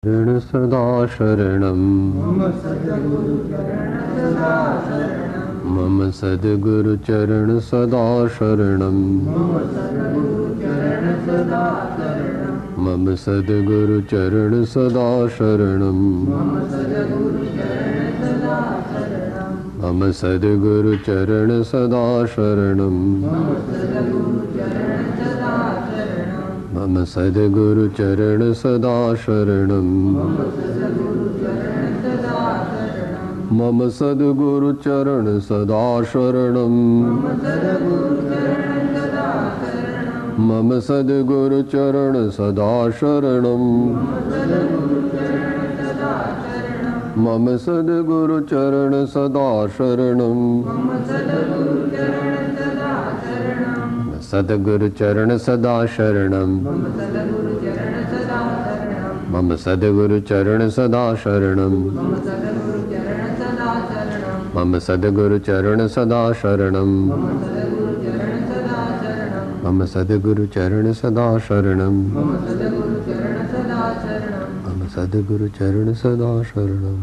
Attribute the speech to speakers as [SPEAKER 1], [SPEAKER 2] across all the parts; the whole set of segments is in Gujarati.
[SPEAKER 1] शरण सदा शरणं मम सद्गुरु चरण सदा शरणं मम सद्गुरु चरण सदा शरणं मम सद्गुरु चरण सदा शरणं मम सद्गुरु चरण सदा शरणं मम सद्गुरु चरण सदा शरणं मम सद्गुरु चरण सदा शरणं मम सद्गुरु चरण सदा शरणं सद्गुरु चरण सदा शरणं मम सद्गुरु चरण सदा शरणं मम सद्गुरु चरण सदा शरणं मम सद्गुरु चरण सदा शरणं मम सद्गुरु चरण सदा शरणं।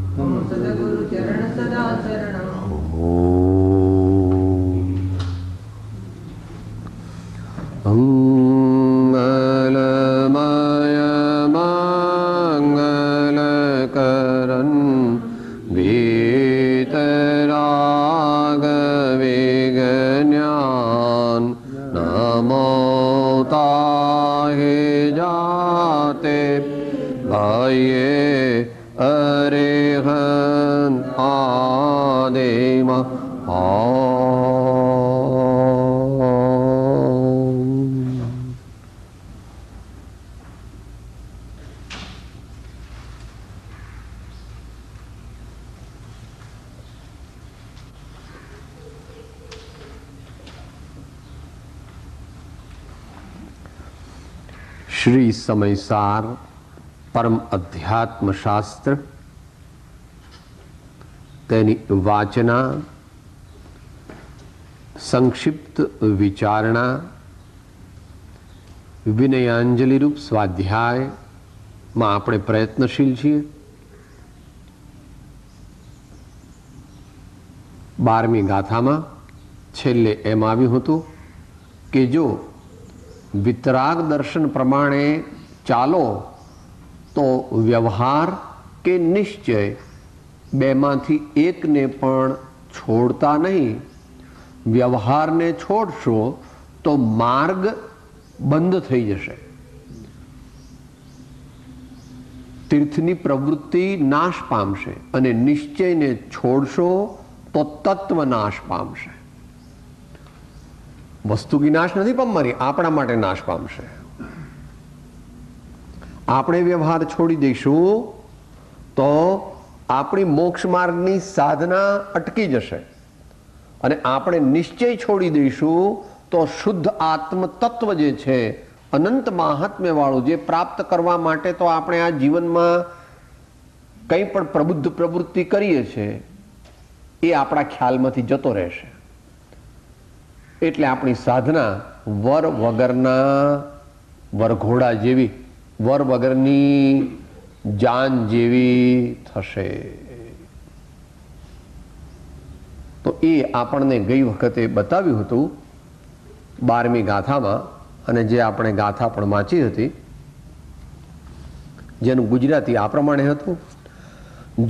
[SPEAKER 1] मंगलमय मंगलकरं वीतराग विज्ञान नमो ताहि जाते भाये अरिहं आदिम श्री समयसार परम अध्यात्म शास्त्र तेनी वाचना संक्षिप्त विचारणा विनयांजलि रूप स्वाध्याय में આપણે પ્રયત્નશીલ છીએ। 12મી ગાથામાં છેલ્લે એમ આવ્યું હતું કે જો વિતરાગ દર્શન પ્રમાણે ચાલો તો વ્યવહાર કે નિશ્ચય બેમાંથી એકને પણ છોડતા નહીં। વ્યવહારને છોડશો તો માર્ગ બંધ થઈ જશે, તીર્થની પ્રવૃત્તિ નાશ પામશે અને નિશ્ચયને છોડશો તો તત્વ નાશ પામશે। વસ્તુ કી નાશ નથી પામવાની, આપણા માટે નાશ પામશે। આપણે વ્યવહાર છોડી દઈશું તો આપણી મોક્ષ માર્ગની સાધના અટકી જશે અને આપણે નિશ્ચય છોડી દઈશું તો શુદ્ધ આત્મ તત્વ જે છે અનંત મહાત્મ્ય વાળું જે પ્રાપ્ત કરવા માટે તો આપણે આ જીવનમાં કંઈ પણ પ્રબુદ્ધ પ્રવૃત્તિ કરીએ છીએ એ આપણા ખ્યાલમાંથી જતો રહેશે। એટલે આપણી સાધના વર વગરના વરઘોડા જેવી, વર વગરની જાન જેવી થશે। તો એ આપણને ગઈ વખતે બતાવ્યું હતું 12મી ગાથામાં, અને જે આપણે ગાથા પણ વાંચી હતી જેનું ગુજરાતી આ પ્રમાણે હતું।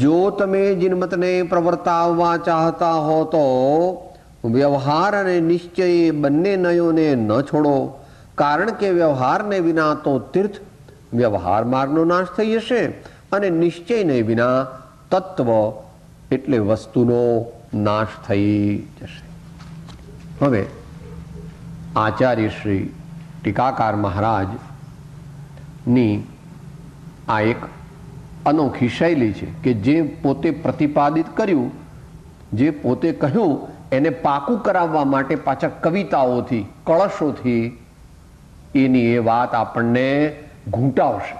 [SPEAKER 1] જો તમે જીનમતને પ્રવર્તાવવા ચાહતા હો તો વ્યવહાર અને નિશ્ચય બંને નયોને ન છોડો, કારણ કે વ્યવહારને વિના તો તીર્થ વ્યવહાર માર્ગનો નાશ થઈ જશે અને નિશ્ચયને વિના તત્વ એટલે વસ્તુનો નાશ થઈ જશે। હવે આચાર્ય શ્રી ટીકાકાર મહારાજની આ એક અનોખી શૈલી છે કે જે પોતે પ્રતિપાદિત કર્યું, જે પોતે કહ્યું એને પાકું કરાવવા માટે પાછા કવિતાઓથી, કળશોથી એની એ વાત આપણને ઘૂંટાવશે।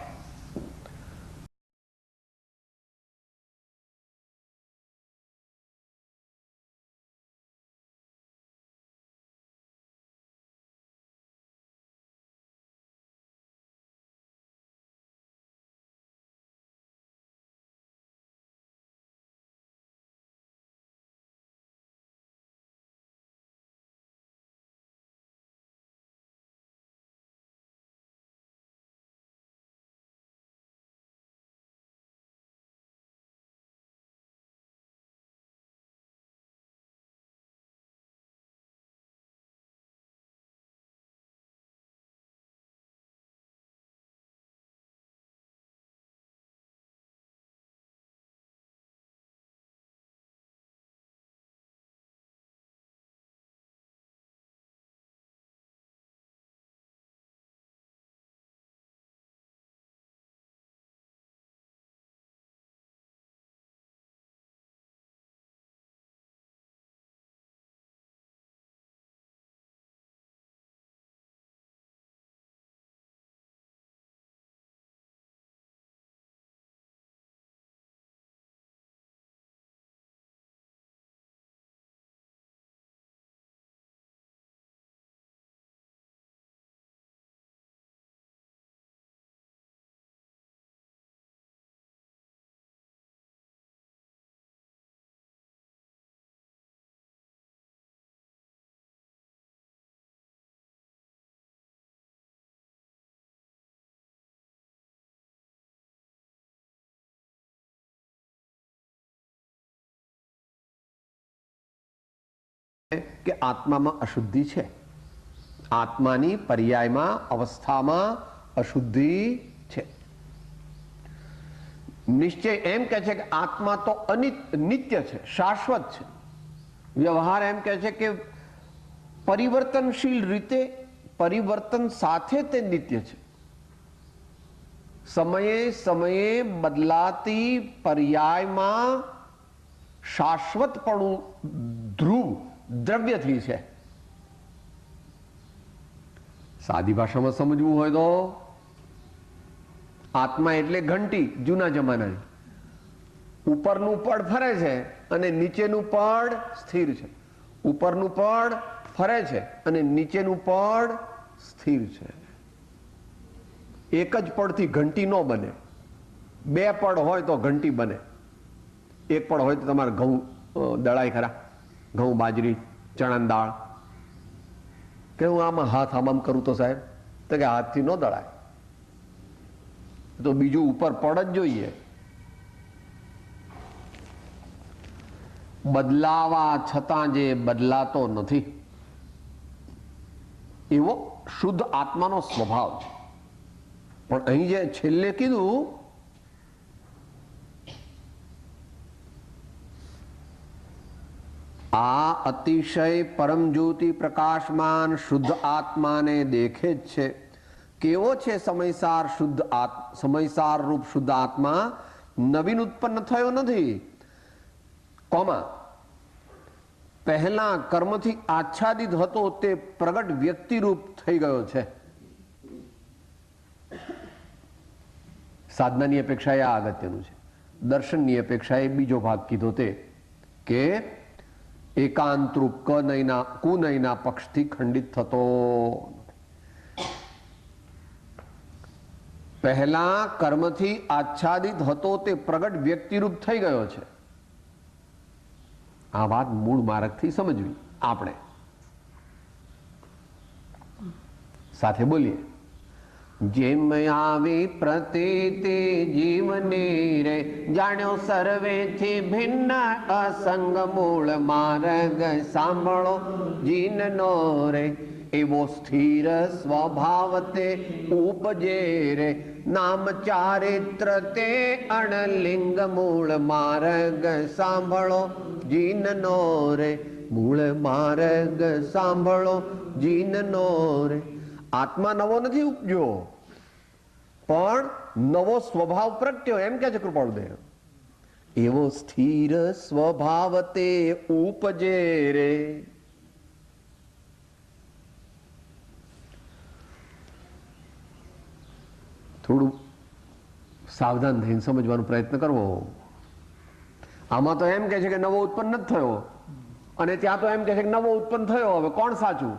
[SPEAKER 1] કે આત્મામાં અશુદ્ધિ છે, આત્માની પર્યાયમાં અવસ્થામાં અશુદ્ધિ છે. નિશ્ચય એમ કહે છે કે આત્મા તો નિત્ય છે, શાશ્વત છે. વ્યવહાર એમ કહે છે કે પરિવર્તનશીલ રીતે, પરિવર્તન સાથે તે નિત્ય છે. સમયે સમયે બદલાતી પર્યાયમાં શાશ્વતપણું ધ્રુવ દ્રવ્યથી છે. સાદી ભાષામાં સમજવું હોય તો આત્મા એટલે ઘંટી જૂના જમાનાની. ઉપરનું પડ ફરે છે અને નીચેનું પડ સ્થિર છે. ઉપરનું પડ ફરે છે અને નીચેનું પડ સ્થિર છે. એક જ પડથી ઘંટી ન બને, બે પડ હોય તો ઘંટી બને. એક પડ હોય તો તમારે ઘઉં દળાય ખરા, ઘઉં, બાજરી, ચણાની દાળ. કે હું આમાં હાથ આમ કરું તો સાહેબ, તો કે હાથથી ન દળાય, તો બીજું ઉપર પડ જ જોઈએ. બદલાવા છતાં જે બદલાતો નથી એવો શુદ્ધ આત્માનો સ્વભાવ છે. પણ અહીં જે છેલ્લે કીધું, આ અતિશય પરમ જ્યોતિ પ્રકાશમાન શુદ્ધ આત્માને દેખે જ છે. કેવો છે સમયસાર શુદ્ધ સમયસાર રૂપ શુદ્ધ આત્મા? નવીન ઉત્પન્ન થયો નથી, કોમા પહેલા કર્મથી આચ્છાદિત હતો તે પ્રગટ વ્યક્તિ રૂપ થઈ ગયો છે. સાધનાની અપેક્ષાએ આ અગત્યનું છે. દર્શનની અપેક્ષાએ બીજો ભાગ કીધો તે કે એકાંત રૂપ કુનયના પક્ષથી ખંડિત થતો. પહેલા કર્મથી આચ્છાદિત હતો તે પ્રગટ વ્યક્તિરૂપ થઈ ગયો છે. આ વાત મૂળ માર્ગથી સમજવી. આપણે સાથે બોલીએ. જેમ આવી પ્રતીતિ જીવની રે, જાણ્યો સર્વેથી ભિન્ન અસંગ મૂળ માર્ગ સાંભળો જીનનો રે. એવો સ્થિર સ્વભાવ તે ઉપજે રે, નામ ચારિત્ર તે અણલિંગ મૂળ માર્ગ સાંભળો જીનનો રે. મૂળ માર્ગ સાંભળો જીનનો રે. આત્મા નવો નથી ઉપજ્યો, પણ નવો સ્વભાવ પ્રગટ્યો, એમ કે છે કૃપાળુદેવ. એવો સ્થિર સ્વભાવ તે ઉપજે રે. થોડું સાવધાન થઈને સમજવાનો પ્રયત્ન કરવો. આમાં તો એમ કે છે કે નવો ઉત્પન્ન નથી થયો, અને ત્યાં તો એમ કે છે કે નવો ઉત્પન્ન થયો. હવે કોણ સાચું?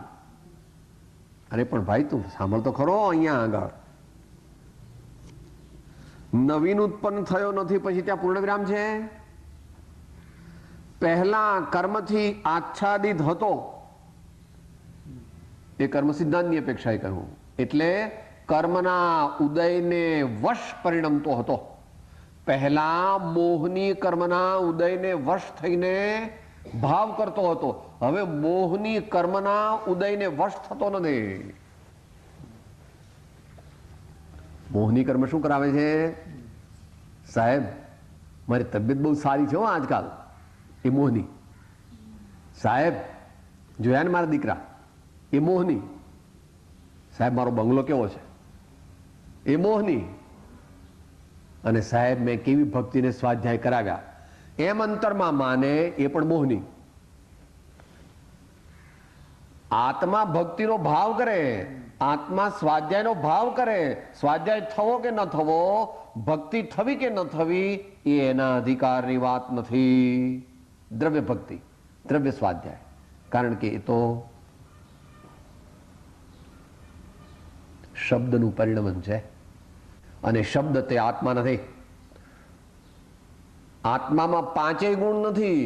[SPEAKER 1] અરે પણ ભાઈ તું સાંભળ તો ખરો. અહીંયા આગળ નવીન ઉત્પન્ન થયો નથી, પછી ત્યાં પૂર્ણ વિરામ છે. પહેલા કર્મથી આચ્છાદિત હતો, એ કર્મ સિદ્ધાંતની અપેક્ષાએ કહ્યું. એટલે કર્મના ઉદયને વશ પરિણમતો હતો. પહેલા મોહની કર્મના ઉદયને વશ થઈને ભાવ કરતો હતો. હવે મોહની કર્મના ઉદયને વશ થતો નથી. મોહની કર્મ શું કરાવે છે? સાહેબ મારી તબિયત બહુ સારી છે હો આજકાલ. એ મોહની. સાહેબ જોયા ને મારા દીકરા, એ મોહની. સાહેબ મારો બંગલો કેવો છે, એ મોહની. અને સાહેબ મેં કેવી ભક્તિને સ્વાધ્યાય કરાવ્યા, એમ અંતરમાં માને, એ પણ મોહની. આત્મા ભક્તિનો ભાવ કરે, આત્મા સ્વાધ્યાયનો ભાવ કરે. સ્વાધ્યાય થવો કે ન થવો, ભક્તિ થવી કે ન થવી, એ એના અધિકારની વાત નથી. દ્રવ્ય ભક્તિ, દ્રવ્ય સ્વાધ્યાય, કારણ કે એ તો શબ્દનું પરિણમન છે, અને શબ્દ તે આત્મા નથી. આત્મામાં પાંચેય ગુણ નથી.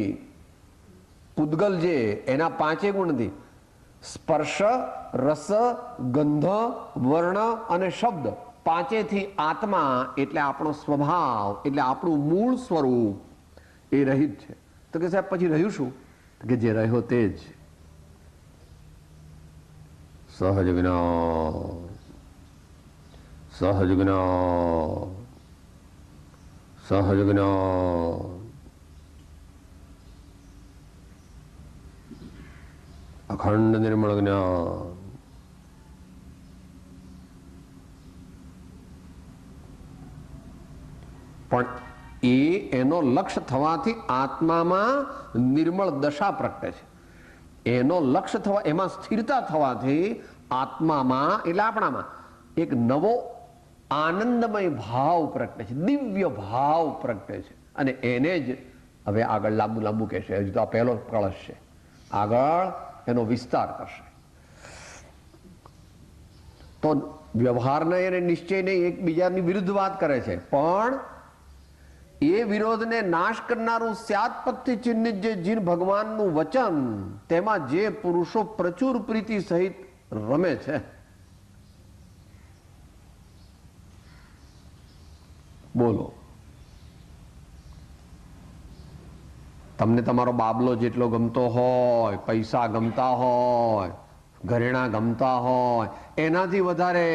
[SPEAKER 1] પૂદગલ જે એના પાંચેય ગુણ નથી. સ્પર્શ, રસ, ગંધ, વર્ણ અને શબ્દ, પાંચેથી આત્મા એટલે આપણો સ્વભાવ, એટલે આપણું મૂળ સ્વરૂપ એ રહિત છે. તો કે સાહેબ પછી રહ્યું શું? કે જે રહ્યો તે જ. સહજ જ્ઞાન, સહજ જ્ઞાન, સહજ જ્ઞાન, અખંડ નિર્મળ જ્ઞાન. પણ એનો લક્ષ્ય થવાથી આત્મામાં નિર્મળ દશા પ્રગટે છે. એનો લક્ષ્ય થવા, એમાં સ્થિરતા થવાથી આત્મામાં એટલે આપણામાં એક નવો આનંદમય ભાવ પ્રગટે છે, દિવ્ય ભાવ પ્રગટે છે. અને એને જ હવે આગળ લાંબુ લાંબુ કહેશે. હજુ તો આ પહેલો કળશ છે, આગળ એનો વિસ્તાર કરશે. તો વ્યવહારને અને નિશ્ચયને એકબીજાની વિરુદ્ધ વાત કરે છે, પણ એ વિરોધને નાશ કરનારું સ્યાત્પત્તિ ચિહ્નિત જે જીન ભગવાનનું વચન, તેમાં જે પુરુષો પ્રચુર પ્રીતિ સહિત રમે છે, બોલો, તમને તમારો બાબલો જેટલો ગમતો હોય, પૈસા ગમતા હોય, ઘરેણા ગમતા હોય, એનાથી વધારે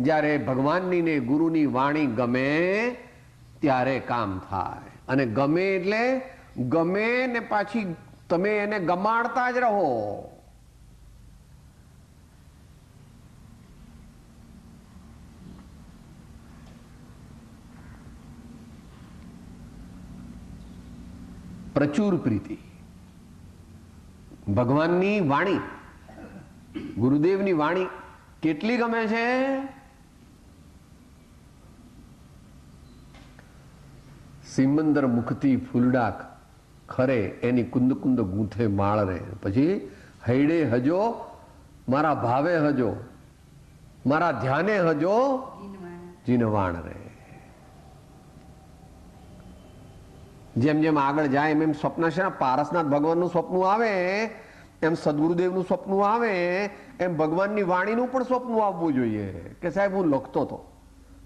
[SPEAKER 1] જ્યારે ભગવાનની ને ગુરુની વાણી ગમે ત્યારે કામ થાય. અને ગમે એટલે ગમે ને પાછી તમે એને ગમાડતા જ રહો. પ્રચુર પ્રીતિ, ભગવાનની વાણી, ગુરુદેવની વાણી કેટલી ગમે છે? સિમંદર મુખથી ફૂલડા ખરે, એની કુંદ કુંદ ગૂંથે માળ રે. પછી હૈડે હજો મારા ભાવે હજો, મારા ધ્યાને હજો જીનવાણ રે. જેમ જેમ આગળ જાય એમ એમ સ્વપ્ન છે. પારસનાથ ભગવાનનું સ્વપ્ન આવે, એમ સદગુરુદેવનું સ્વપ્ન આવે, એમ ભગવાનની વાણીનું પણ સ્વપ્ન આવવું જોઈએ કે સાહેબ હું લખતો હતો,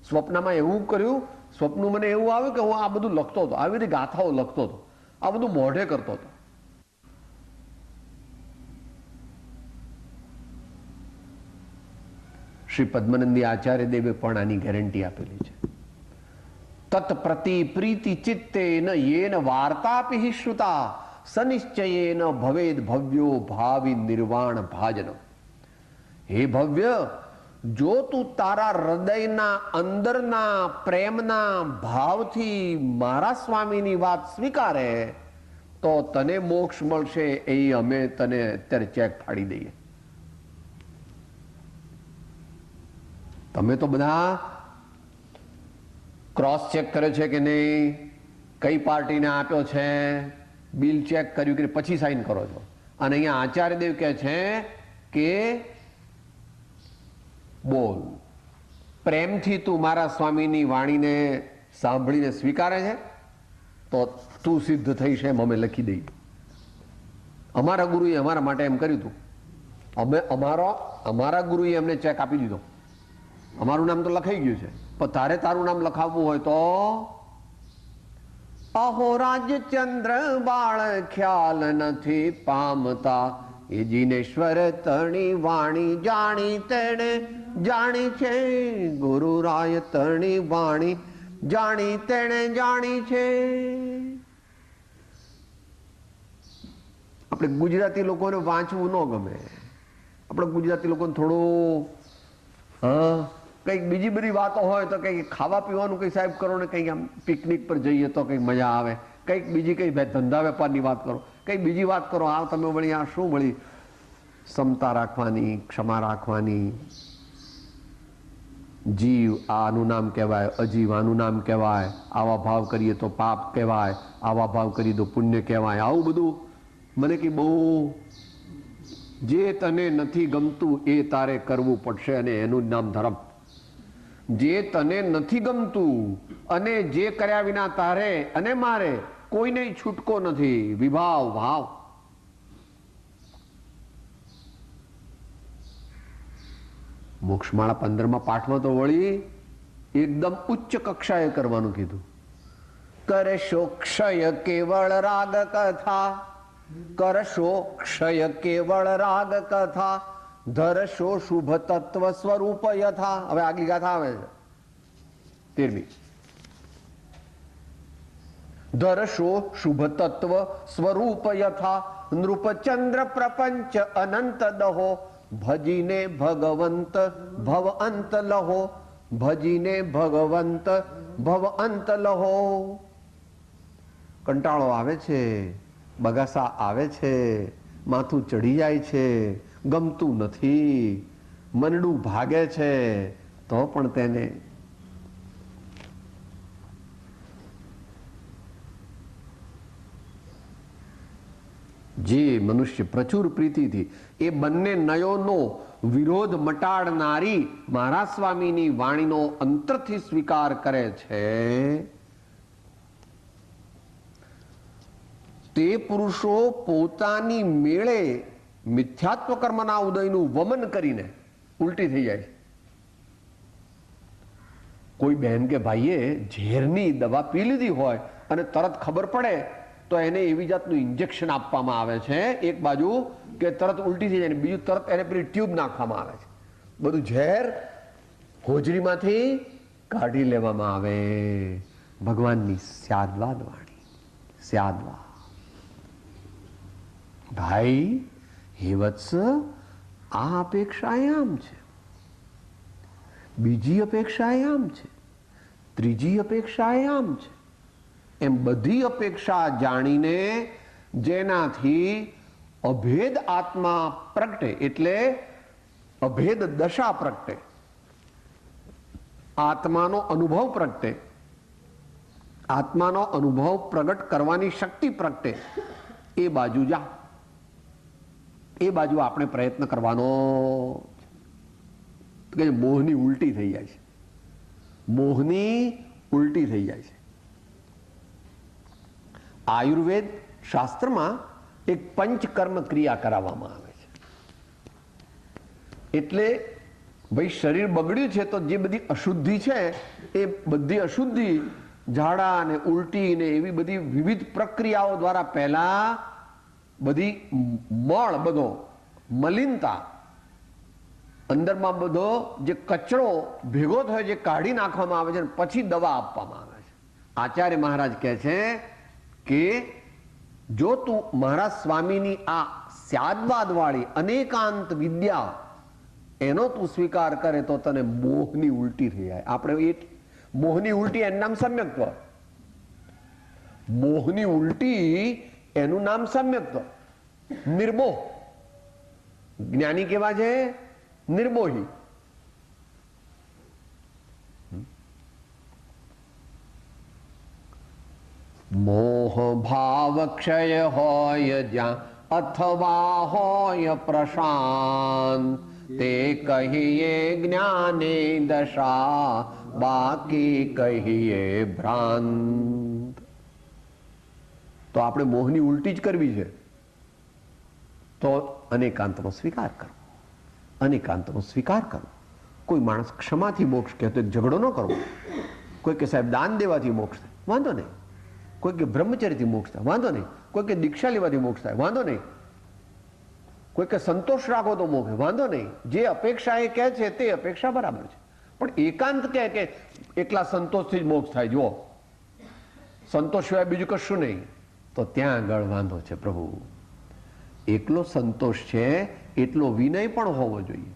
[SPEAKER 1] સ્વપ્નમાં એવું કર્યું, સ્વપ્ન મને એવું આવ્યું કે હું આ બધું લખતો હતો, આવી રીતે ગાથાઓ લખતો હતો, આ બધું મોઢે કરતો હતો. શ્રી પદ્મનંદી આચાર્ય દેવે પણ આની ગેરંટી આપેલી છે. તત્પ્રતિ પ્રીતિ ચિત્તેન યેન વાર્તાપિ શ્રુતા સનિશ્ચયેન ભવેદ ભવ્યો ભાવિ નિર્વાણ ભાજન. હે ભવ્ય, જો તું તારા હૃદયના અંદરના પ્રેમના ભાવથી મારા સ્વામીની વાત સ્વીકારે તો તને મોક્ષ મળશે. એ અમે તને અત્યારે ચેક ફાડી દઈએ. તમે તો બધા ક્રોસ ચેક કર્યો છે કે નહીં, કઈ પાર્ટીને આપ્યો છે, બિલ ચેક કર્યું કે પછી સાઈન કરો છો. અને અહીંયા આચાર્યદેવ કહે છે કે બોલ, પ્રેમથી તું મારા સ્વામીની વાણીને સાંભળીને સ્વીકારે છે તો તું સિદ્ધ થઈશ એમ અમે લખી દઈએ. અમારા ગુરુએ અમારા માટે એમ કર્યું હતું. અમારા ગુરુએ અમને ચેક આપી દીધો. અમારું નામ તો લખાઈ ગયું છે, પણ તારે તારું નામ લખાવવું હોય તો અહો રાજચંદ્ર બાળ ખ્યાલ નથી પામતા, એ જીનેશ્વર તણી વાણી જાણી તેણે જાણી છે, ગુરુરાય તણી વાણી જાણી તેણે જાણી છે. આપણે ગુજરાતી લોકોને વાંચવું ન ગમે. આપણે ગુજરાતી લોકોને થોડું કંઈક બીજી બધી વાતો હોય તો કંઈક ખાવા પીવાનું કંઈ સાહેબ કરો ને, કંઈક આમ પિકનિક પર જઈએ તો કંઈક મજા આવે, કંઈક બીજી કંઈ ધંધા વેપારની વાત કરો, કંઈક બીજી વાત કરો. આ તમે વળી આ શું વળી સમતા રાખવાની, ક્ષમા રાખવાની, જીવ આનું નામ કહેવાય, અજીવ આનું નામ કહેવાય, આવા ભાવ કરીએ તો પાપ કહેવાય, આવા ભાવ કરીએ તો પુણ્ય કહેવાય. આવું બધું મને કે બહુ જે તને નથી ગમતું એ તારે કરવું પડશે અને એનું નામ ધર્મ. જે તને નથી ગમતું અને જે કર્યા વિના તારે અને મારે કોઈને છૂટકો નથી. વિભાવ ભાવ. મોક્ષમાળા 15મા પાઠમાં તો વળી એકદમ ઉચ્ચ કક્ષાએ કરવાનું કીધું. કરશો ક્ષય કેવળ રાગ કથા, કરશો ક્ષય કેવળ રાગ કથા, ધરશો શુભ તત્વ સ્વરૂપ યથા. હવે આગલી ગાથા આવે છે 13મી. ધરશો શુભ તત્વ સ્વરૂપ યથા નૃપચંદ્ર પ્રપંચ અનંત દહો ભજીને ભગવંત ભવ અંત લહો ભજીને ભગવંત ભવ અંત લહો. કંટાળો આવે છે, બગાસા આવે છે, માથું ચડી જાય છે, ગમતું નથી, મનડું ભાગે છે, તો પણ તેને જે મનુષ્ય પ્રચુર પ્રીતિથી એ બંને નયોનો વિરોધ મટાડનારી મહારાજ સ્વામીની વાણીનો અંતરથી સ્વીકાર કરે છે, તે પુરુષો પોતાની મેળે મિથ્યાત્વ કર્મના ઉદયનું વમન કરીને ઉલટી થઈ જાય. કોઈ બહેન કે ભાઈએ ઝેરની દવા પી લીધી હોય અને તરત ખબર પડે તો એને એવી જાતનું ઇન્જેક્શન આપવામાં આવે છે એક બાજુ કે તરત ઉલટી થઈ જાય, બીજું તરત એને પેલી ટ્યુબ નાખવામાં આવે છે. બધું ઝેર હોજરીમાંથી કાઢી લેવામાં આવે. ભગવાનની સ્યાદવાદ વાણી, સ્યાદવાદ. ભાઈ હે વત્સ, આ અપેક્ષા આમ છે, બીજી અપેક્ષા આમ છે, ત્રીજી અપેક્ષા આમ છે, એમ બધી અપેક્ષા જાણીને જેનાથી અભેદ આત્મા પ્રગટે, એટલે અભેદ દશા પ્રગટે, આત્માનો અનુભવ પ્રગટે, આત્માનો અનુભવ પ્રગટ કરવાની શક્તિ પ્રગટે, એ બાજુ જા. એ બાજુ આપણે પ્રયત્ન કરવાનો. મોહની ઉલટી થઈ જાય છે, મોહની ઉલટી થઈ જાય છે. આયુર્વેદ શાસ્ત્રમાં એક પંચકર્મ ક્રિયા કરાવવામાં આવે છે. એટલે ભાઈ શરીર બગડ્યું છે તો જે બધી અશુદ્ધિ છે એ બધી અશુદ્ધિ, ઝાડા ને ઉલટી ને એવી બધી વિવિધ પ્રક્રિયાઓ દ્વારા પહેલા બધી મળ, બધો મલિનતા, અંદરમાં બધો જે કચરો ભેગો થયો જે કાઢી નાખવામાં આવે છે, પછી દવા આપવામાં આવે છે. આચાર્ય મહારાજ કહે છે કે જો તું મહારાજ સ્વામીની આ સ્યાદવાદ વાળી અનેકાંત વિદ્યા એનો તું સ્વીકાર કરે તો તને મોહની ઉલટી થઈ જાય. આપણે એ મોહની ઉલટી એનું નામ સમ્યક્ત્વ. મોહની ઉલટી એનું નામ સમ્યક્ત્વ. નિર્મોહ. જ્ઞાની કેવા છે? નિર્મોહી. મોહ ભાવ ક્ષય હોય જ્યાં અથવા હોય પ્રશાંત, તે કહીએ જ્ઞાને દશા, બાકી કહીએ ભ્રાંત. તો આપણે મોહની ઉલટી જ કરવી છે તો અનેકાંતનો સ્વીકાર કરો, અનેકાંતનો સ્વીકાર કરો. કોઈ માણસ ક્ષમાથી મોક્ષ કહેતો ઝઘડો ન કરવો. કોઈ કે સાહેબ દાન દેવાથી મોક્ષ થાય, વાંધો નહીં. કોઈ કે બ્રહ્મચર્યથી મોક્ષ થાય, વાંધો નહીં. કોઈ કે દીક્ષા લેવાથી મોક્ષ થાય, વાંધો નહીં. કોઈ કે સંતોષ રાખો તો મોક્ષ, વાંધો નહીં. જે અપેક્ષા એ કહે છે તે અપેક્ષા બરાબર છે, પણ એકાંત કહે કે એકલા સંતોષથી જ મોક્ષ થાય, જુઓ સંતોષ સિવાય બીજું કશું નહીં, તો ત્યાં આગળ વાંધો છે. પ્રભુ, એકલો સંતોષ છે એટલો વિનય પણ હોવો જોઈએ,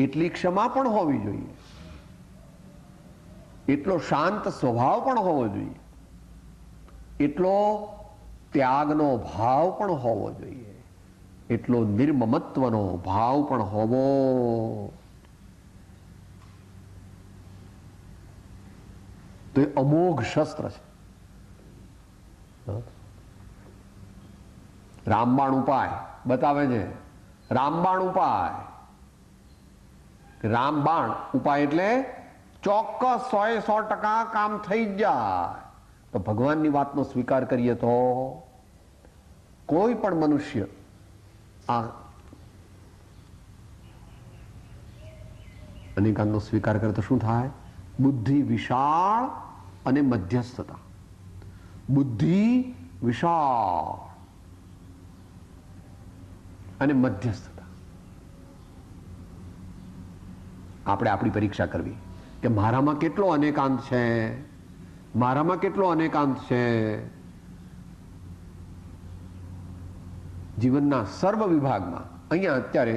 [SPEAKER 1] એટલી ક્ષમા પણ હોવી જોઈએ, એટલો શાંત સ્વભાવ પણ હોવો જોઈએ, એટલો ત્યાગનો ભાવ પણ હોવો જોઈએ, એટલો નિર્મમત્વનો ભાવ પણ હોવો. તો એ અમોઘ શસ્ત્ર છે. રામબાણ ઉપાય બતાવે છે. રામબાણ ઉપાય, રામબાણ ઉપાય એટલે ચોક્કસ 100% કામ થઈ જ જાય. તો ભગવાનની વાતનો સ્વીકાર કરીએ તો કોઈ પણ મનુષ્ય આ અનેકાંતનો સ્વીકાર કરે તો શું થાય? બુદ્ધિ વિશાળ અને મધ્યસ્થતા. બુદ્ધિ વિશાળ અને મધ્યસ્થતા. આપણે આપણી પરીક્ષા કરવી કે મારામાં કેટલો અનેકાંત છે, મારામાં કેટલો અનેકાંત છે. જીવનના સર્વ વિભાગમાં અહીંયા અત્યારે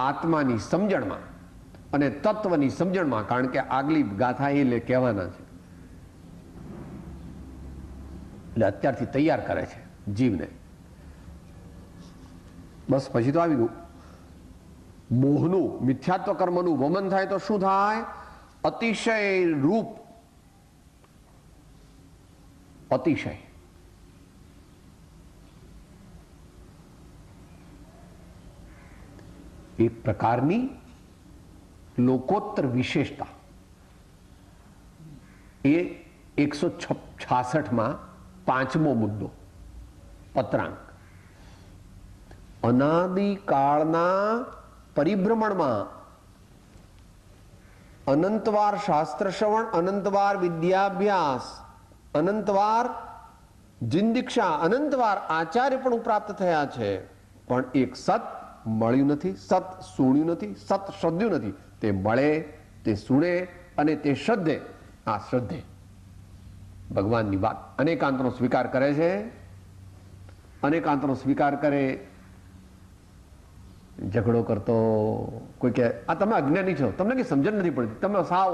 [SPEAKER 1] આત્માની સમજણમાં અને તત્વની સમજણમાં, કારણ કે આગલી ગાથા એ કહેવાના છે એટલે અત્યારથી તૈયાર કરે છે જીવને. બસ પછી તો આવી ગયું. મોહનું મિથ્યાત્વ કર્મનું વમન થાય તો શું થાય? અતિશય રૂપ, અતિશય એક પ્રકારની લોકોત્તર વિશેષતા. એ 166માં 5મો મુદ્દો પત્રાંક. અનાદિકાળના પરિભ્રમણમાં અનંતવાર શાસ્ત્ર શ્રવણ, અનંતવાર વિદ્યાભ્યાસ, અનંતવાર જિંદીક્ષા, અનંતવાર આચાર્ય પણ પ્રાપ્ત થયા છે, પણ એક સત મળ્યું નથી, સત સુણ્યું નથી, સત શ્રદ્ધ્યું નથી. તે મળે, તે સુણે અને તે શ્રદ્ધે. આ શ્રદ્ધે ભગવાનની વાત અનેકાંતનો સ્વીકાર કરે છે. અનેકાંતનો સ્વીકાર કરે. ઝઘડો કરતો કોઈ કહે આ તમે અજ્ઞાની છો, તમને કઈ સમજણ નથી પડતી, તમે સાવ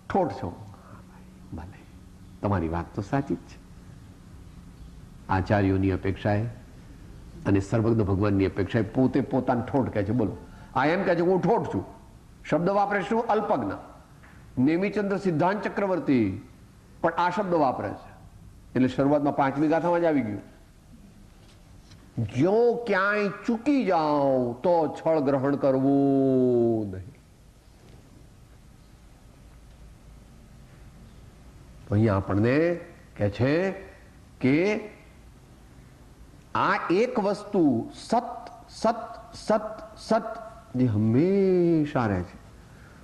[SPEAKER 1] ઠોઠ છો. ભલે તમારી વાત તો સાચી જ છે. આચાર્યોની અપેક્ષાએ અને સર્વજ્ઞ ભગવાનની અપેક્ષાએ પોતે પોતાને ઠોઠ કહે છે. બોલો, આ એમ કહે છે હું ઠોઠ છું. શબ્દ વાપરે શું? અલ્પજ્ઞ. નેમિચંદ્ર સિદ્ધાંત ચક્રવર્તી પણ આ શબ્દ વાપરે છે. એટલે શરૂઆતમાં 5મી ગાથામાં જ આવી ગયું. જો ક્યાંય ચૂકી જાઓ તો છળ ગ્રહણ કરવું નહીં. અહીંયા આપણને કહે છે કે આ એક વસ્તુ સત સત સત સત જે હંમેશા રહે છે.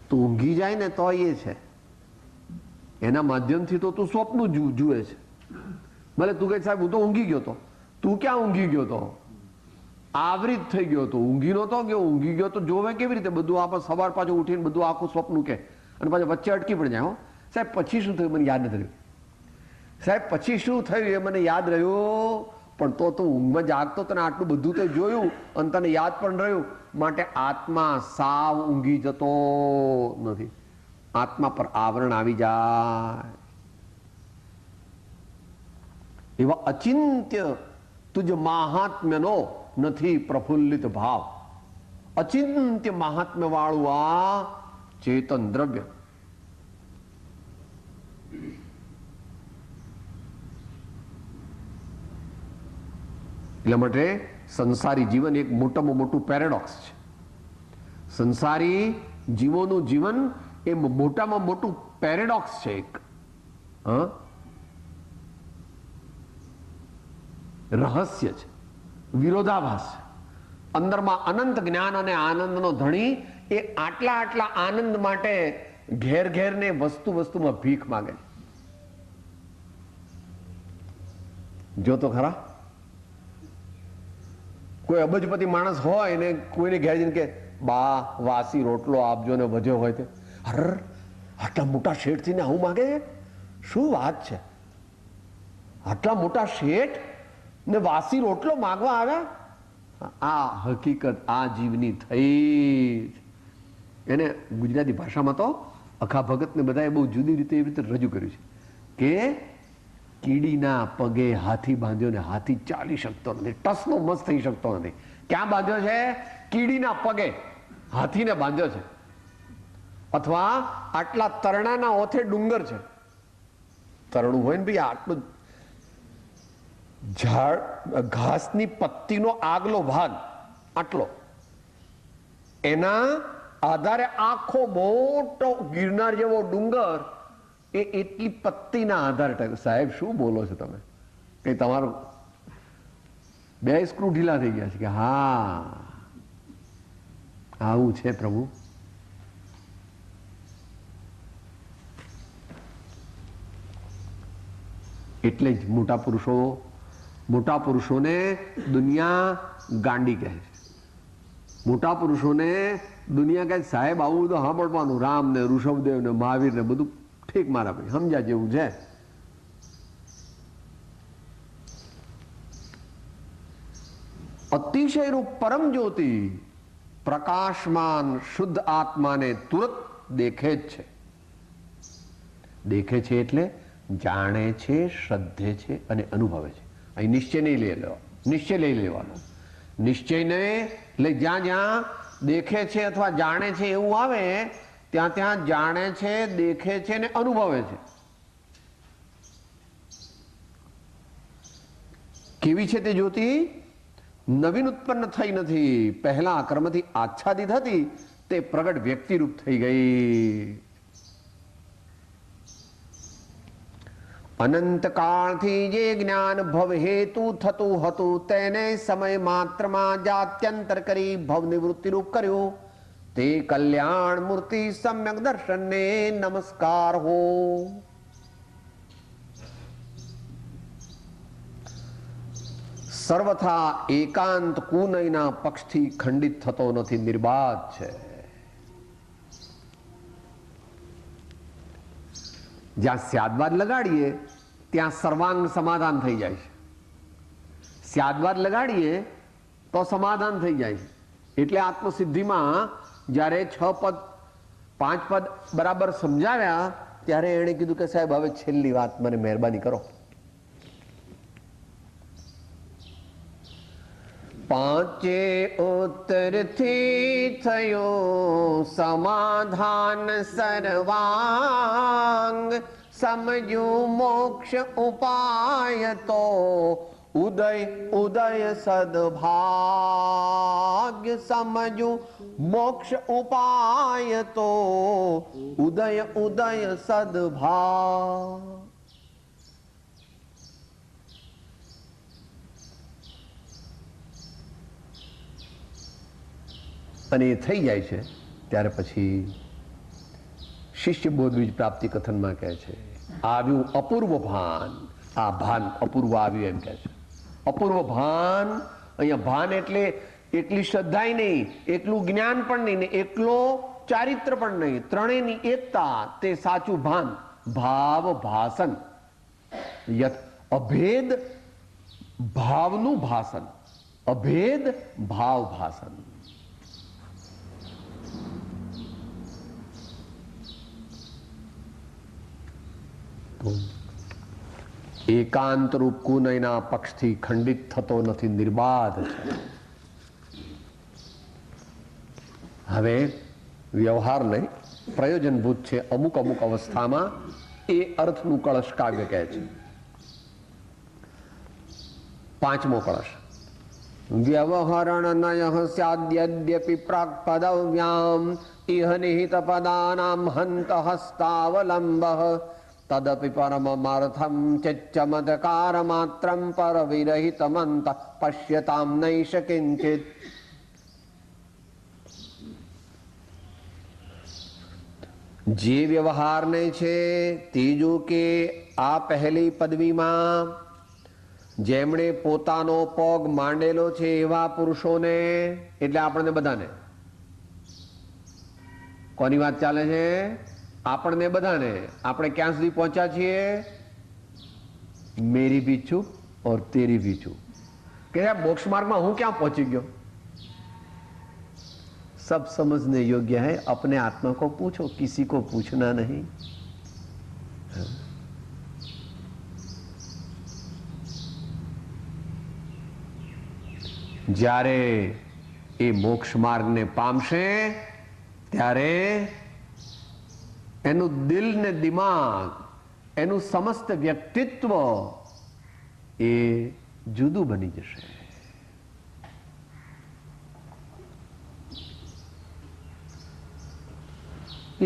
[SPEAKER 1] તું ઊંઘી જાય ને તો એ છે, એના માધ્યમથી તો તું સ્વપ્ન જુએ છે. ભલે તું કહે સાહેબ હું તો ઊંઘી ગયો તો, તું ક્યાં ઊંઘી ગયો તો? આવૃત થઈ ગયો તો, ઊંઘી નતો ગયો. ઊંઘી ગયો તો જોવે કેવી રીતે બધું? આપણે સવાર પાછું ઉઠીને બધું આખું સ્વપ્ન કે અને પાછું વચ્ચે અટકી પડી જાય. હો સાહેબ પછી શું થયું મને યાદ નથી રહ્યું. સાહેબ પછી શું થયું એ મને યાદ રહ્યું, પણ તો તું ઊંઘમાં જાગતો તને આટલું બધું તો જોયું અને તને યાદ પણ રહ્યું. માટે આત્મા સાવ ઊંઘી જતો નથી. આત્મા પર આવરણ આવી જાય. એવા અચિંત્ય તુજ મહાત્મ્યનો નથી પ્રફુલ્લિત ભાવ. અચિંત્ય મહાત્મ્ય વાળું આ ચેતન દ્રવ્ય. એટલા માટે સંસારી જીવન એક મોટામાં મોટું પેરેડોક્સ છે. સંસારી જીવોનું જીવન એ મોટામાં મોટું પેરેડોક્સ છે. એક રહસ્ય છે, વિરોધાભાસ છે. અંદરમાં અનંત જ્ઞાન અને આનંદનો ધણી એ આટલા આટલા આનંદ માટે ઘેર ઘેર ને વસ્તુમાં ભીખ માગે. જો તો ખરા, કોઈ અબજપતિ માણસ હોય ને કોઈને ઘેર જઈને કે બા વાસી રોટલો આપજો ને વધ્યો હોય તે હર આટલા મોટા શેઠ થઈને આવું માગે? શું વાત છે? આટલા મોટા શેઠ ને વાસી રોટલો માગવા આવ્યા? આ હકીકત આ જીવની થઈ. એને ગુજરાતી ભાષામાં તો અખા ભગત ને બધાએ બહુ જુદી રીતે એવી રીતે રજૂ કર્યું છે કે કીડીના પગે હાથી બાંધ્યો ને હાથી ચાલી શકતો નથી, ટસનો મસ થઈ શકતો નથી. ક્યાં બાંધ્યો છે? કીડીના પગે હાથીને બાંધ્યો છે. અથવા આટલા તરણાના ઓથે ડુંગર છે. તરણું હોય ને ભાઈ આટલું ઝાડ ઘાસની પત્તીનો આગલો ભાગ આટલો, એના આધારે આખો મોટો ગિરનાર જેવો ડુંગર એ એટલી પત્તીના આધારે. સાહેબ શું બોલો છો તમે? કે તમારું 2 સ્ક્રૂ ઢીલા થઈ ગયા છે કે હા આવું છે પ્રભુ. એટલે જ મોટા પુરુષોને દુનિયા ગાંડી કહે છે. મોટા પુરુષોને દુનિયા કહે સાહેબ આવું તો સાંભળવાનું, રામ ને ઋષભદેવ ને મહાવીર ને બધું ઠીક મારા ભાઈ સમજ્યા જેવું છે. અતિશયનું પરમ જ્યોતિ પ્રકાશમાન શુદ્ધ આત્માને તુરત દેખે જ છે. દેખે છે એટલે જાણે છે, શ્રદ્ધે છે અને અનુભવે છે. અહીં નિશ્ચય નહીં લઈ લેવાનો, નિશ્ચય લઈ લેવાનો. નિશ્ચયને એટલે જ્યાં જ્યાં દેખે છે અથવા જાણે છે એવું આવે ત્યાં ત્યાં જાણે છે, દેખે છે ને અનુભવે છે. કેવી છે તે જ્યોતિ? નવીન ઉત્પન્ન થઈ નથી, પહેલા કર્મથી આચ્છાદિત હતી, તે પ્રગટ વ્યક્તિરૂપ થઈ ગઈ. અનંત કાળથી જે જ્ઞાન ભવ હેતુ થતું હતું તેને સમય માત્રમાં જાત્યંતર કરી ભવ નિવૃત્તિરૂપ કર્યું. તે કલ્યાણ મૂર્તિ સમ્યક દર્શનને નમસ્કાર હો. સર્વથા એકાંત કુનયના પક્ષથી ખંડિત થતો નથી, નિર્બાધ છે. જ્યાં સ્યાદવાદ લગાડીએ ત્યાં સર્વાંગ સમાધાન થઈ જાય છે. સ્યાદવાદ લગાડીએ તો સમાધાન થઈ જાય છે. એટલે આત્મસિદ્ધિમાં જ્યારે 6 પદ 5 પદ બરાબર સમજાવ્યા ત્યારે એણે કીધું કે સાહેબ હવે છેલ્લી વાત મને મહેરબાની કરો. પાંચે ઉત્તરથી થયો સમાધાન સર્વાંગ, સમજ્યું મોક્ષ ઉપાય તો ઉદય ઉદય સદભાગ્ય. સમજ્યું મોક્ષ ઉપાય તો ઉદય ઉદય સદભાગ. અને એ થઈ જાય છે ત્યારે પછી શિષ્ય બોધબીજ પ્રાપ્તિ કથનમાં કહે છે આવ્યું અપૂર્વ ભાન. આ ભાન અપૂર્વ આવ્યું એમ કહે છે. અપૂર્વ ભાન, અહીંયા ભાન એટલે એકલી શ્રદ્ધાય નહીં, એકલું જ્ઞાન પણ નહીં ને એકલો ચારિત્ર પણ નહીં, ત્રણેયની એકતા તે સાચું ભાન. ભાવ ભાસન, અભેદ ભાવનું ભાસન, અભેદ ભાવ ભાસન. એકાંત રૂપ કુનયના પક્ષથી ખંડિત થતો નથી, નિર્બાધ છે. હવે વ્યવહાર નહીં, પ્રયોજનભૂત છે. અમુક અમુક અવસ્થામાં એ અર્થનું કળશ કાવ્ય કહે છે. 5મો કળશ. વ્યવહરણ નય સ્યાદ્યદ્યપિ પ્રાક પદવ્યામ ઇહ નિહિત પદાનામ હંત હસ્તાવલંબ તદપિ પરમમર્થમ ચમત્કાર માત્રમ પર વિરહિતમંત પશ્યતામ નૈષ કિંચિત. જે વ્યવહારને છે ત્રીજું કે આ પહેલી પદવીમાં જેમણે પોતાનો પગ માંડેલો છે એવા પુરુષોને, એટલે આપણને બધાને, કોની વાત ચાલે છે? આપણને બધાને. આપણે ક્યાં સુધી પહોંચ્યા છીએ? મેરી ભી ચૂપ ઓર તેરી ભી ચૂપ. કે મોક્ષ માર્ગમાં હું ક્યાં પહોંચી ગયો? सब समझने योग्य है. अपने आत्मा को पूछो, किसी को पूछना नहीं. જ્યારે એ મોક્ષ માર્ગને પામશે ત્યારે એનું દિલ ને દિમાગ, એનું સમસ્ત વ્યક્તિત્વ એ જુદું બની જશે.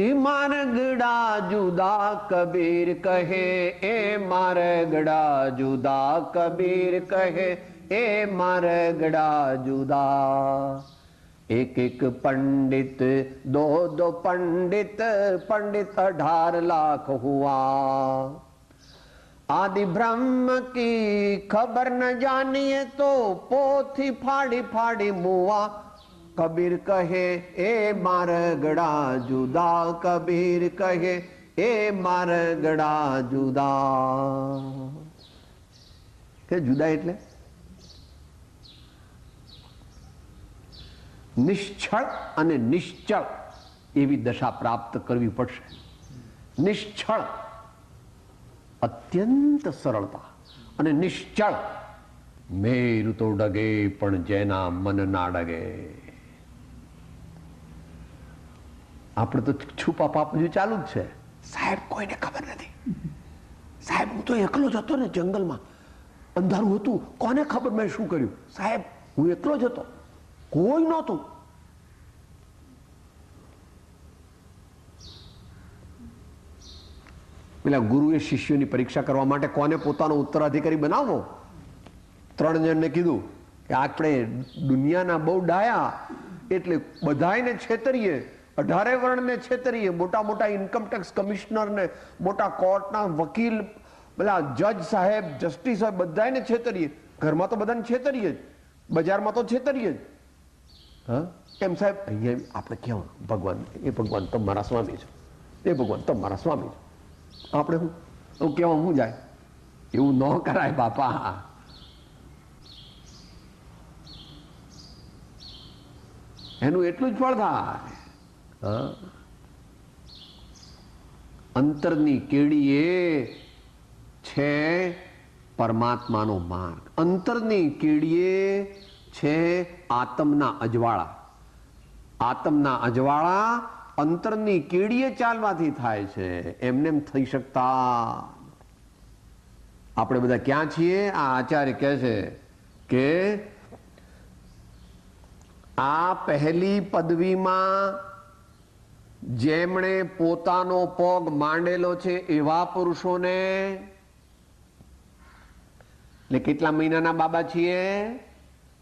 [SPEAKER 1] એ માર્ગડા જુદા કબીર કહે, એ માર્ગડા જુદા કબીર કહે, એ માર્ગડા જુદા. एक एक पंडित दो दो पंडित, पंडित 18 लाख हुआ. आदि ब्रह्म की खबर न जानिए तो पोथी फाड़ी फाड़ी मुआ. કબીર કહે એ મારગડા જુદા, કબીર કહે એ મારગડા જુદા. કે જુદા એટલે નિશ્ચળ અને નિશ્ચળ એવી દશા પ્રાપ્ત કરવી પડશે. નિશ્ચળ અત્યંત સરળતા અને નિશ્ચળ મેરુ તો ડગે પણ જેના મન ના ડગે. આપણે તો છુપા પાપજી ચાલુ જ છે. સાહેબ કોઈને ખબર નથી. સાહેબ હું તો એકલો જ હતો ને જંગલમાં, અંધારું હતું, કોને ખબર મેં શું કર્યું? સાહેબ હું એકલો જ હતો, કોઈ નહોતું. પેલા ગુરુએ શિષ્યોની પરીક્ષા કરવા માટે કોને પોતાનો ઉત્તરાધિકારી બનાવવો? 3 જણને કીધું કે આપણે દુનિયાના બહુ ડાયા એટલે બધાને છેતરીએ, 18 વર્ણને છેતરીએ, મોટા મોટા ઇન્કમટેક્સ કમિશનરને, મોટા કોર્ટના વકીલ, પેલા જજ સાહેબ, જસ્ટિસ સાહેબ, બધાને છેતરીએ. ઘરમાં તો બધાને છેતરીએ જ, બજારમાં તો છેતરીએ જ. હા એમ સાહેબ અહીંયા આપણે કેવું ભગવાન, એ ભગવાન તમારા સ્વામી છે, એ ભગવાન તમારા સ્વામી છે. આપણે હું કેવા હું જાય? એવું ન કરાય બાપા. એનું એટલું જ ફળ થાય. અંતરની કેડી એ છે પરમાત્માનો માર્ગ. અંતરની કેડીએ છે આત્મના અજવાળા. આત્મના અજવાળા અંતરની કેડીએ ચાલવાથી થાય છે, એમને એમ થઈ શકતા. આપણે બધા ક્યાં છીએ? આ આચાર્ય કહે છે કે આ પહેલી પદવીમાં જેમણે પોતાનો પગ માંડેલો છે એવા પુરુષોને, એટલે કેટલા મહિનાના બાબા છીએ?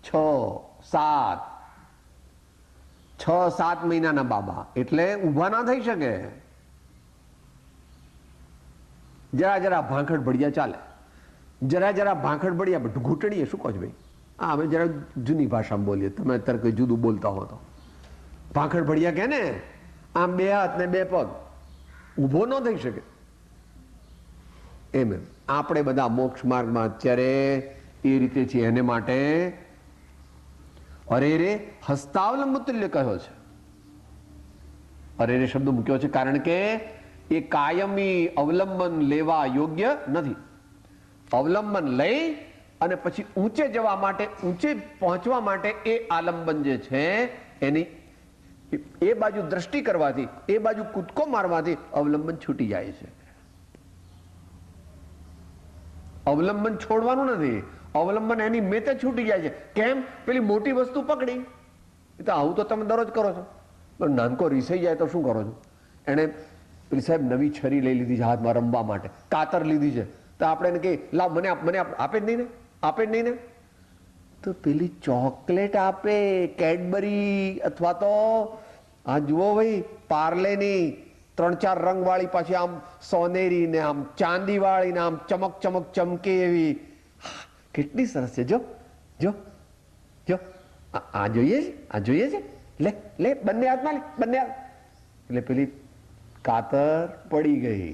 [SPEAKER 1] 6-7 મહિનાના બાબા, એટલે ઊભા ના થઈ શકે. જરા જરા ભાંખડ ભડિયા ચાલે, જરા જરા ભાંખડ ભડિયા ઘૂંટણીએ. શું કહો છો ભાઈ? હા અમે જરા જૂની ભાષામાં બોલીએ, તમે અત્યારે કોઈ જુદું બોલતા હો તો. ભાંખડ ભડિયા કે ને આમ 2 હાથ ને 2 પગ, ઊભો ન થઈ શકે. એમ આપણે બધા મોક્ષ માર્ગમાં અત્યારે એ રીતે છીએ. એને માટે અરે રે હસ્તાવલંબ તુલ્ય કહ્યો છે. અરે રે શબ્દ મૂક્યો છે કારણ કે એ કાયમી અવલંબન લેવા યોગ્ય નથી. અવલંબન લઈ અને પછી ઊંચે જવા માટે, ઊંચે પહોંચવા માટે એ આલંબન જે છે એની એ બાજુ દ્રષ્ટિ કરવાથી, એ બાજુ કૂદકો મારવાથી અવલંબન છૂટી જાય છે. અવલંબન છોડવાનું નથી, અવલંબન એની મેતે છૂટી જાય છે. કેમ? પેલી મોટી વસ્તુ પકડી. તો આવું તો તમે દરરોજ કરો છો. પણ નાનકો રીસાઈ જાય તો શું કરો છો? એને પેલી સાહેબ નવી છરી લઈ લીધી છે હાથમાં રમવા માટે, કાતર લીધી છે, તો આપણે એને કહીએ લાવ મને આપે જ નહીં ને, આપે જ નહીં ને, તો પેલી ચોકલેટ આપે, કેડબરી, અથવા તો આ જુઓ ભાઈ પાર્લેની 3-4 રંગ વાળી, પાછી આમ સોનેરી ને આમ ચાંદી વાળી ને આમ ચમક ચમક ચમકે એવી, કેટલી સરસ છે. જો જો જો આ જોઈએ છે, આ જોઈએ છે, લે લે બંને હાથમાં લે, બંને હાથ. એટલે પેલી કાતર પડી ગઈ,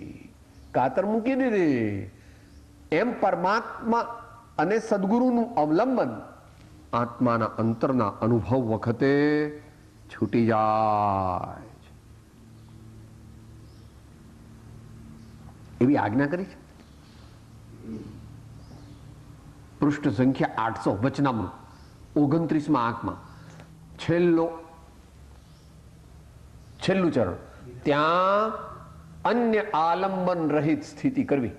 [SPEAKER 1] કાતર મૂકી દીધી. એમ પરમાત્મા અને સદગુરુનું અવલંબન આત્માના અંતરના અનુભવ વખતે છૂટી જાય છે. એવી આજ્ઞા કરી છે. પૃષ્ઠ સંખ્યા 800 વચનામૃત 29માં આંકમાં છેલ્લું ચરણ. ત્યાં અન્ય આલંબન રહિત સ્થિતિ કરવી,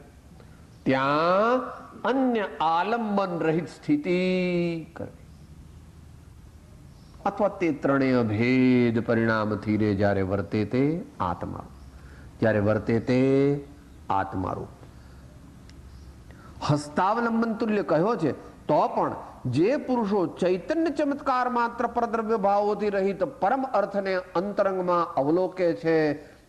[SPEAKER 1] ત્યાં અન્ય આલંબન રહિત સ્થિતિ કરવી, અથવા તે ત્રણેય ભેદ પરિણામથી રે જ્યારે વર્તે તે આત્મારૂપ, જ્યારે વર્તે તે આત્મારૂપ. હસ્તાવલંબન તુલ્ય કહ્યો છે તો પણ જે પુરુષો ચૈતન્ય ચમત્કાર માત્ર પરદ્રવ્ય ભાવોથી રહિત પરમ અર્થને અંતરંગમાં અવલોકે છે,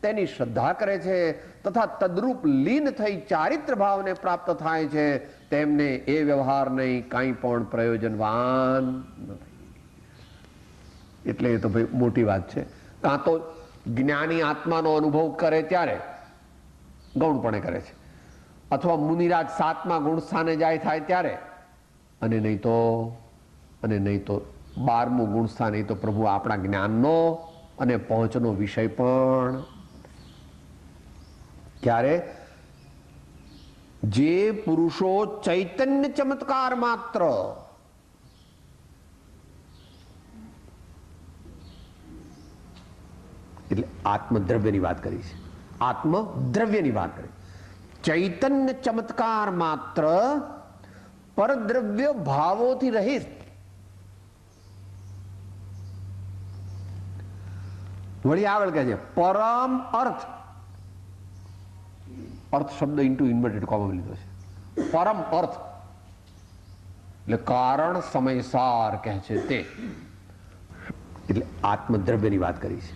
[SPEAKER 1] તેની શ્રદ્ધા કરે છે તથા તદ્રૂપ લીન થઈ ચારિત્ર ભાવને પ્રાપ્ત થાય છે, તેમને એ વ્યવહાર નહીં કાંઈ પણ પ્રયોજનવાન નથી. એટલે એ તો ભાઈ મોટી વાત છે. કાં તો જ્ઞાની આત્માનો અનુભવ કરે ત્યારે ગૌણપણે કરે છે, અથવા મુનિરાજ 7મા ગુણ સ્થાને જાય થાય ત્યારે, અને નહીં તો 12મું ગુણ સ્થાન એ તો પ્રભુ આપણા જ્ઞાનનો અને પહોંચનો વિષય પણ. ક્યારે? જે પુરુષો ચૈતન્ય ચમત્કાર માત્ર એટલે આત્મદ્રવ્યની વાત કરી છે, આત્મદ્રવ્યની વાત કરી. ચૈતન્ય ચમત્કાર માત્ર પરદ્રવ્ય ભાવોથી રહિત, વળી આગળ કહે છે પરમ અર્થ. અર્થ શબ્દ ઇન્ટુ ઇન્વર્ટેડ કોમા લીધો છે. પરમ અર્થ એટલે કારણ સમયસાર કહે છે તે, એટલે આત્મદ્રવ્યની વાત કરી છે,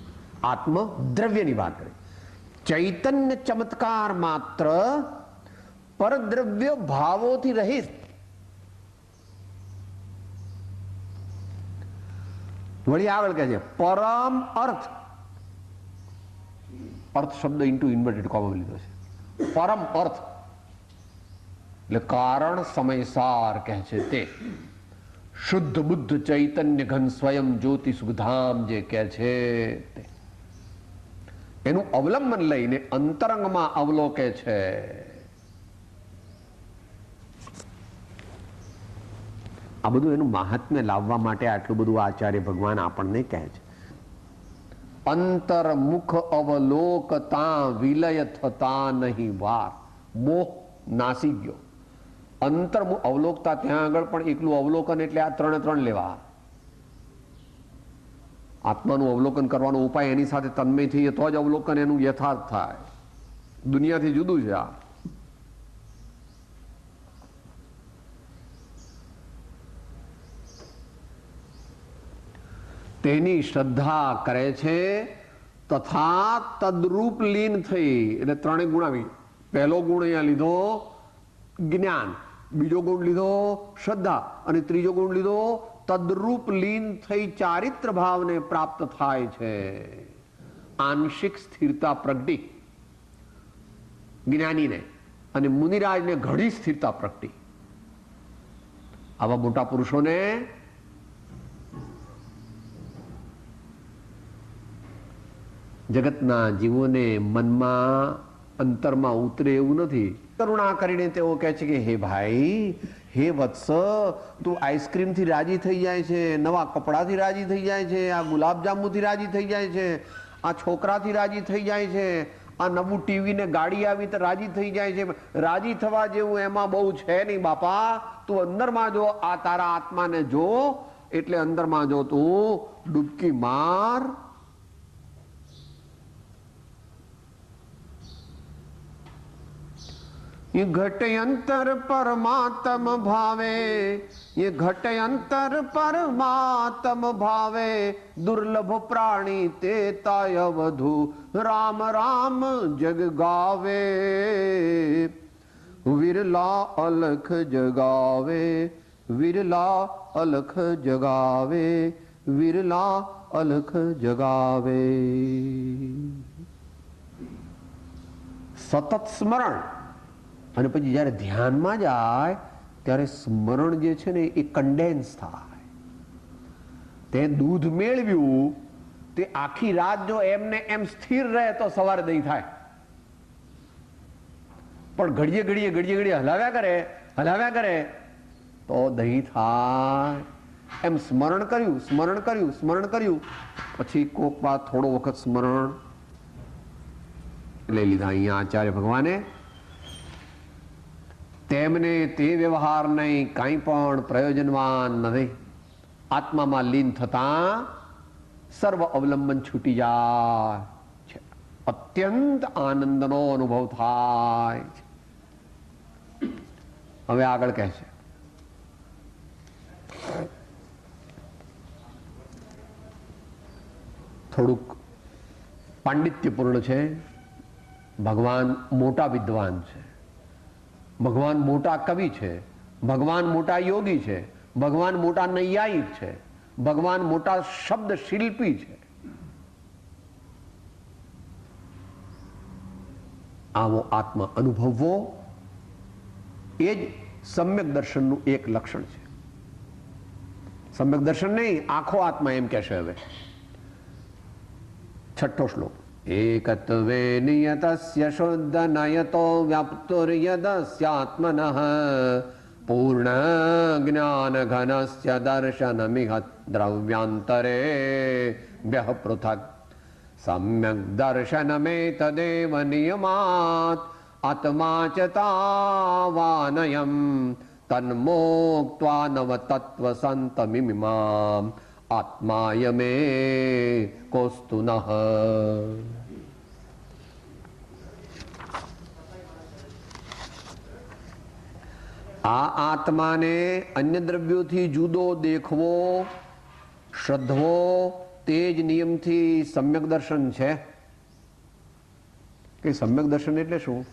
[SPEAKER 1] આત્મદ્રવ્યની વાત કરી. ચૈતન્ય ચમત્કાર માત્ર પરદ્રવ્ય ભાવોથી રહિત, વળી આગળ કહે છે પરમ અર્થ. અર્થ શબ્દ ઇન્ટુ ઇન્વર્ટેડ કોમા લીધો છે. પરમ અર્થ એટલે કારણ સમયસાર કહે છે તે, શુદ્ધ બુદ્ધ ચૈતન્ય ઘન સ્વયં જ્યોતિ સુખધામ જે કહે છે તે, એનું અવલંબન લઈને અંતરંગમાં અવલોકે છે. આ બધું એનું મહાત્મ્ય લાવવા માટે આટલું બધું આચાર્ય ભગવાન આપણને કહે છે. અંતર્મુખ અવલોકતા વિલય થતા નહીં વાર. મોહ નાસી ગયો. અંતર્મુખ અવલોકતા, ત્યાં આગળ પણ એકલું અવલોકન એટલે આ 3 લેવા. આત્માનું અવલોકન કરવાનો ઉપાય એની સાથે તન્મય થઈએ તો જ અવલોકન એનું યથાર્થ થાય. દુનિયાથી જુદું છે આ. તેની શ્રદ્ધા કરે છે તથા તદ્રૂપ લીન થઈ, એટલે 3 ગુણ આવી. પહેલો ગુણ અહીંયા લીધો જ્ઞાન, બીજો ગુણ લીધો શ્રદ્ધા, અને ત્રીજો ગુણ લીધો તદ્રૂપ લીન થઈ ચારિત્ર ભાવને પ્રાપ્ત થાય છે. આંશિક સ્થિરતા પ્રગટી જ્ઞાનીને, અને મુનિરાજને ઘણી સ્થિરતા પ્રગટી. આવા મોટા પુરુષોને જગતના જીવોને મનમાં અંતરમાં ઉતરે એવું નથી. કરુણા કરીને તેઓ કહે છે કે હે ભાઈ, હે વત્સ, તું આઈસ્ક્રીમથી રાજી થઈ જાય છે, નવા કપડાથી રાજી થઈ જાય છે, આ ગુલાબજાંબુથી રાજી થઈ જાય છે, આ છોકરાથી રાજી થઈ જાય છે, આ નવું ટીવી ને ગાડી આવી તો રાજી થઈ જાય છે. રાજી થવા જેવું એમાં બહુ છે નહીં બાપા. તું અંદરમાં જો, આ તારા આત્માને જો, એટલે અંદરમાં જો તું ડૂબકી માર. ये घटे अंतर परमात्म भावे, ये घटे अंतर परमात्म भावे, दुर्लभ प्राणी ते ताय वधु, राम राम जग गावे, विरला अलख जगावे, विरला अलख जगावे, विरला अलख जगावे. સતત સ્મરણ, અને પછી જ્યારે ધ્યાનમાં જાય ત્યારે સ્મરણ જે છે ને એ કન્ડેન્સ થાય. તે દૂધ મેળવ્યું તે આખી રાત જો એમને એમ સ્થિર રહે તો સવારે દહીં થાય, પણ ઘડીએ ઘડીએ હલાવ્યા કરે તો દહીં થાય. એમ સ્મરણ કર્યું, પછી કોક વાર થોડો વખત સ્મરણ લઈ લીધા. અહીંયા આચાર્ય ભગવાને તેમને તે વ્યવહાર નહીં કાંઈ પણ પ્રયોજનવાન નથી. આત્મામાં લીન થતા સર્વ અવલંબન છૂટી જાય છે, અત્યંત આનંદનો અનુભવ થાય છે. હવે આગળ કહે છે થોડુંક પાંડિત્યપૂર્ણ છે. ભગવાન મોટા વિદ્વાન છે, ભગવાન મોટા કવિ છે, ભગવાન મોટા યોગી છે, ભગવાન મોટા નૈયાયિક છે, ભગવાન મોટા શબ્દ શિલ્પી છે. આવો આત્મા અનુભવવો એ જ સમ્યક દર્શનનું એક લક્ષણ છે. સમ્યક દર્શન નહીં, આખો આત્મા એમ કહેશે. હવે છઠ્ઠો શ્લોક. એકત્વે નિયતસ્ય શુદ્ધ નયતો વ્યાપ્તુર્યદસ્યાત્મનઃ પૂર્ણ જ્ઞાન ઘનસ્ય દર્શનમિહ દ્રવ્યાંતરે વ્યહ પૃથક સમ્યક દર્શનમેતદેવ નિયમાત આત્મા ચ તાવાનયમ તન્મોક્ત્વા નવતત્વ સંતમિમામ આત્માયમે કોસ્તુ નઃ. આ આત્માને અન્ય દ્રવ્યોથી જુદો દેખવો, શ્રદ્ધવો, તે જ નિયમથી સમ્યક દર્શન છે. કે સમ્યક દર્શન એટલે શું?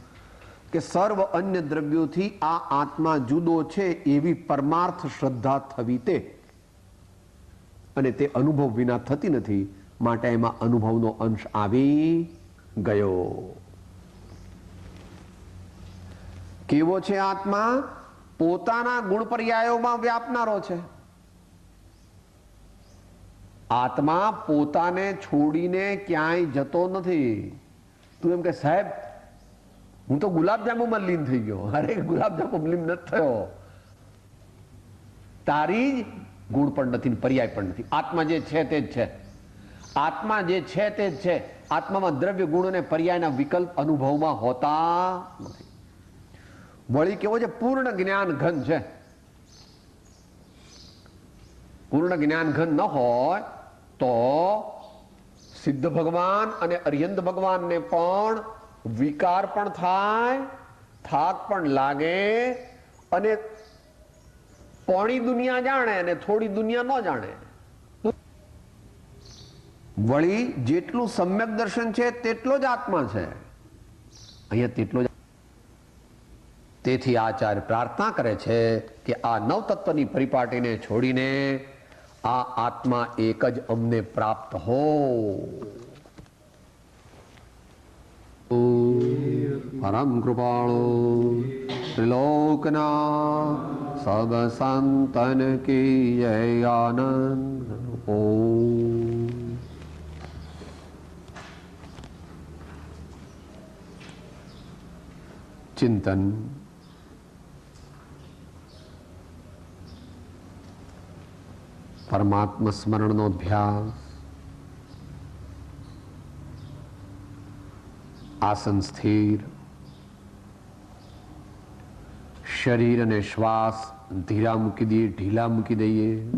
[SPEAKER 1] કે સર્વ અન્ય દ્રવ્યોથી આ આત્મા જુદો છે એવી પરમાર્થ શ્રદ્ધા થવી તે, અને તે અનુભવ વિના થતી નથી, માટે એમાં અનુભવનો અંશ આવી ગયો. કેવો છે આત્મા? પોતાના ગુણ પર્યાયોમાં વ્યાપનારો છે. આત્મા પોતાને છોડીને ક્યાંય જતો નથી. તું એમ કે સાહેબ હું તો ગુલાબજાંબુમાં લીન થઈ ગયો. અરે ગુલાબજાંબુ લીન નથી થયો. તારી જ ગુણ પણ નથી, પર્યાય પણ નથી. આત્મા જે છે તે જ છે. આત્મા જે છે તે જ છે. આત્મામાં દ્રવ્ય ગુણ અને પર્યાયના વિકલ્પ અનુભવમાં હોતા નથી. વળી કેવો છે? પૂર્ણ જ્ઞાન ઘન છે. પૂર્ણ જ્ઞાન ઘન ન હોય તો સિદ્ધ ભગવાન અને અર્યંત ભગવાનને પણ વિકાર પણ થાય, થાક પણ લાગે, અને પોણી દુનિયા જાણે અને થોડી દુનિયા ન જાણે. વળી જેટલું સમ્યક દર્શન છે તેટલો જ આત્મા છે અહીંયા, તેટલો જ. તેથી આચાર્ય પ્રાર્થના કરે છે કે આ નવતત્વની પરિપાટીને છોડીને આ આત્મા એક જ અમને પ્રાપ્ત હો. પરમ કૃપાળુ ત્રિલોકના સબ સંતન કી જય. આનંદ. ઓમ. ચિંતન. પરમાત્મા સ્મરણનો અભ્યાસ. આસન સ્થિર. શરીર અને શ્વાસ ધીરા મૂકી દઈએ, ઢીલા મૂકી દઈએ.